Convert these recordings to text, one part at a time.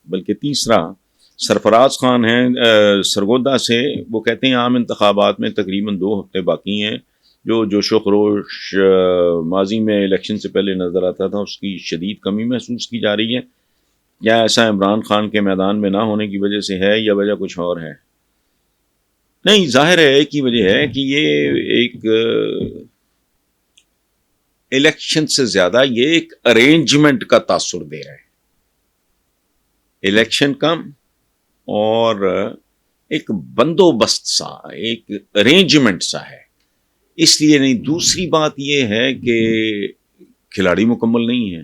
بلکہ تیسرا سرفراز خان ہیں سرگودا سے، وہ کہتے ہیں عام انتخابات میں تقریباً 2 ہفتے باقی ہیں، جو جوش و خروش ماضی میں الیکشن سے پہلے نظر آتا تھا اس کی شدید کمی محسوس کی جا رہی ہے. یا ایسا عمران خان کے میدان میں نہ ہونے کی وجہ سے ہے یا وجہ کچھ اور ہے؟ نہیں، ظاہر ہے ایک ہی وجہ ہے کہ یہ ایک الیکشن سے زیادہ یہ ایک ارینجمنٹ کا تاثر دے رہا ہے. الیکشن کم اور ایک بندوبست سا، ایک ارینجمنٹ سا ہے، اس لیے نہیں. دوسری بات یہ ہے کہ کھلاڑی مکمل نہیں ہے.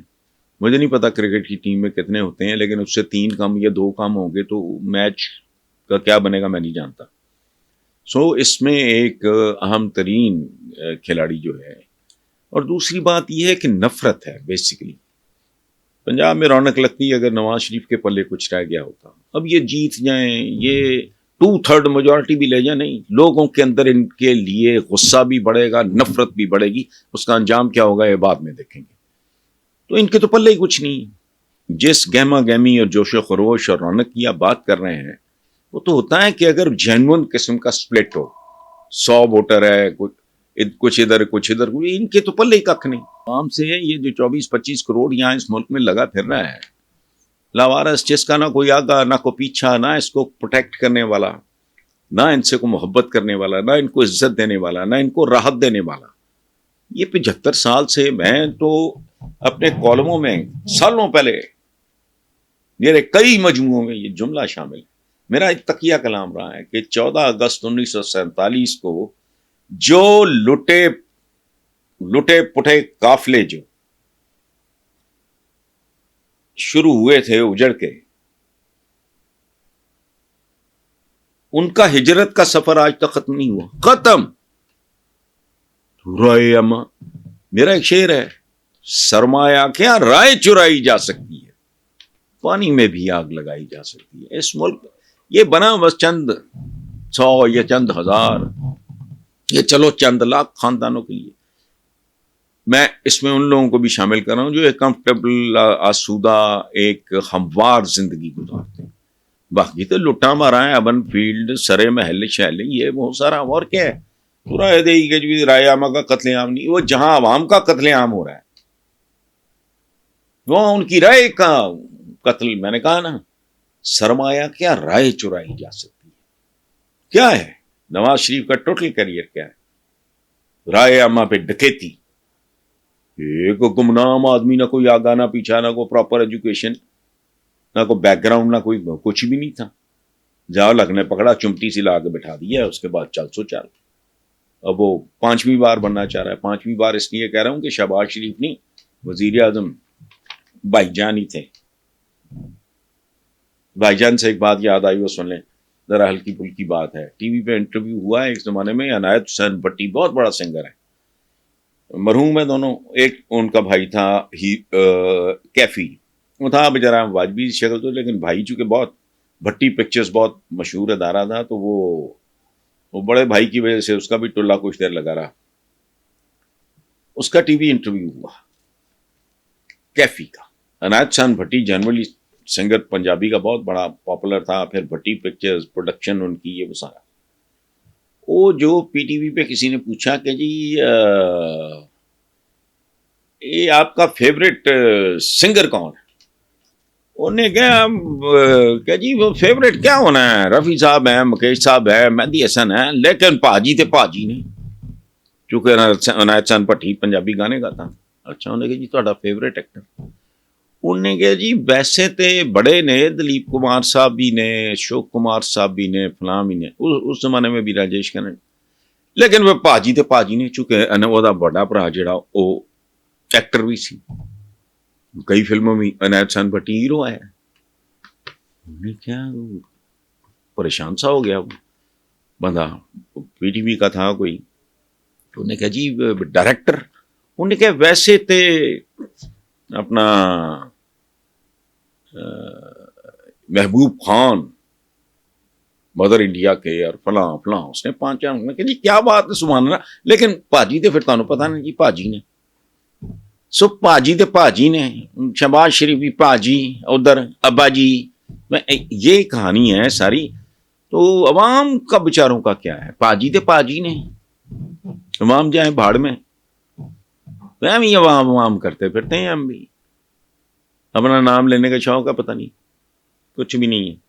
مجھے نہیں پتا کرکٹ کی ٹیم میں کتنے ہوتے ہیں، لیکن اس سے 3 کم یا 2 کم ہوں گے تو میچ کا کیا بنے گا میں نہیں جانتا. اس میں ایک اہم ترین کھلاڑی جو ہے. اور دوسری بات یہ ہے کہ نفرت ہے بیسیکلی. پنجاب میں رونق لگتی ہے اگر نواز شریف کے پلے کچھ رہ گیا ہوتا. اب یہ جیت جائیں، یہ 2/3 میجورٹی بھی لے جائیں، نہیں، لوگوں کے اندر ان کے لیے غصہ بھی بڑھے گا، نفرت بھی بڑھے گی. اس کا انجام کیا ہوگا یہ بعد میں دیکھیں گے. تو ان کے تو پلے ہی کچھ نہیں. جس گہما گہمی اور جوش و خروش اور رونق کی آپ بات کر رہے ہیں، وہ تو ہوتا ہے کہ اگر جینون قسم کا سپلٹ ہو، 100 ووٹر ہے، کچھ ادھر کچھ ادھر، ان کے تو پلے ہی ککھ نہیں. عام سے یہ جو 24-25 کروڑ یہاں اس ملک میں لگا پھر رہا ہے، لاوارث، جس کا نہ کوئی آگا نہ کوئی پیچھا، نہ اس کو پروٹیکٹ کرنے والا، نہ ان سے کو محبت کرنے والا، نہ ان کو عزت دینے والا، نہ ان کو راحت دینے والا. یہ 75 سال سے میں تو اپنے کالموں میں سالوں پہلے میرے کئی مجموعوں میں یہ جملہ شامل ہے. میرا ایک تقیہ کلام رہا ہے کہ 14 اگست 1947 کو جو لٹے پٹے قافلے جو شروع ہوئے تھے اجڑ کے، ان کا ہجرت کا سفر آج تک ختم نہیں ہوا. ختم. رائے اما، میرا ایک شعر ہے، سرمایہ کیا رائے چرائی جا سکتی ہے، پانی میں بھی آگ لگائی جا سکتی ہے. اس ملک یہ بنا بس چند 100 یا چند ہزار یا چلو چند لاکھ خاندانوں کے لیے. میں اس میں ان لوگوں کو بھی شامل کر رہا ہوں جو ایک کمفرٹیبل، آسودہ، ایک ہموار زندگی گزارتے ہیں. باقی تو لٹا مارا ہے، ابن فیلڈ، سرے محل شہل، یہ بہت سارا. اور کیا ہے؟ رائے دہی کے جو رائے عامہ کا قتل عام نہیں، وہ جہاں عوام کا قتل عام ہو رہا ہے وہ ان کی رائے کا قتل. میں نے کہا نا، سرمایہ کیا رائے چرائی جا سکتی ہے. کیا ہے نواز شریف کا ٹوٹل کیریئر؟ کیا ہے؟ رائے عامہ پہ ڈکیتی. ایک گمنام آدمی، نہ کوئی آگا نہ پیچھا، نہ کوئی پراپر ایجوکیشن، نہ کوئی بیک گراؤنڈ، نہ کوئی کچھ بھی نہیں تھا. جاؤ لگنے پکڑا، چمٹی سی لا کے بٹھا دیا، اس کے بعد چل سو چل. اب وہ 5ویں بار بننا چاہ رہا ہے. 5ویں بار اس لیے کہہ رہا ہوں کہ شہباز شریف نہیں، وزیر اعظم بھائی جان ہی تھے. بھائی جان سے ایک بات یاد آئی، وہ سن لیں ذرا، ہلکی پھلکی بات ہے. ٹی وی پہ انٹرویو ہوا ہے ایک زمانے میں، عنایت حسین بھٹی بہت بڑا سنگر ہے، مرحوم ہے دونوں. ایک ان کا بھائی تھا کیفی، وہ تھا بیچارہ واجبی شکل تو، لیکن بھائی چونکہ بہت بھٹی پکچرز بہت مشہور ادارہ تھا، تو وہ بڑے بھائی کی وجہ سے اس کا بھی ٹلہ کچھ دیر لگا رہا. اس کا ٹی وی انٹرویو ہوا کیفی کا. عنایت حسین بھٹی جنرلی سنگر پنجابی کا بہت بڑا پاپولر تھا، پھر بھٹی پکچرز، پروڈکشن ان کی، یہ وہ سارا. وہ جو پی ٹی وی پہ کسی نے پوچھا کہ جی یہ آپ کا فیوریٹ سنگر کون ہے؟ انہیں کہ جی وہ فیوریٹ کیا ہونا ہے، رفیع صاحب ہیں، مکیش صاحب ہیں، مہدی حسن ہیں، لیکن پاجی تے پاجی نہیں. چونکہ عنایت حسین بھٹی پنجابی گانے گاتا. اچھا، انہیں کہ جی تہاڈا فیوریٹ ایکٹر؟ انہیں کہ جی ویسے تے بڑے نے، دلیپ کمار صاحب بھی نے، اشوک کمار صاحب بھی نے، فلاں بھی نے، اس زمانے میں بھی راجیش کھنہ، لیکن وہ پاجی تے پاجی نے. چونکہ وہ بڑا بھرا جڑا وہ ایکٹر بھی سی، کئی فلموں میں عنایت حسین بھٹی ہیرو آیا. انہیں کیا پریشان سا ہو گیا وہ بندہ، پی ٹی وی کا تھا کوئی. انہیں کہا جی ڈائریکٹر؟ انہیں کہا ویسے تے اپنا محبوب خان مدر انڈیا کے اور فلاں فلاں، اس نے 5 کہ جی کیا بات ہے، سبحان اللہ. لیکن پاجی تے پھر تانوں پتہ نہیں جی پاجی نے. سو پاجی تے پاجی نے، شہباز شریف بھی پاجی، ادھر ابا جی، یہ کہانی ہے ساری. تو عوام کا بیچاروں کا کیا ہے؟ پاجی تے پاجی نے، عوام جائیں بھاڑ میں. ہم ہی عوام کرتے پھرتے ہیں. ہم بھی اپنا نام لینے کا شوق ہے، پتہ نہیں کچھ بھی نہیں ہے.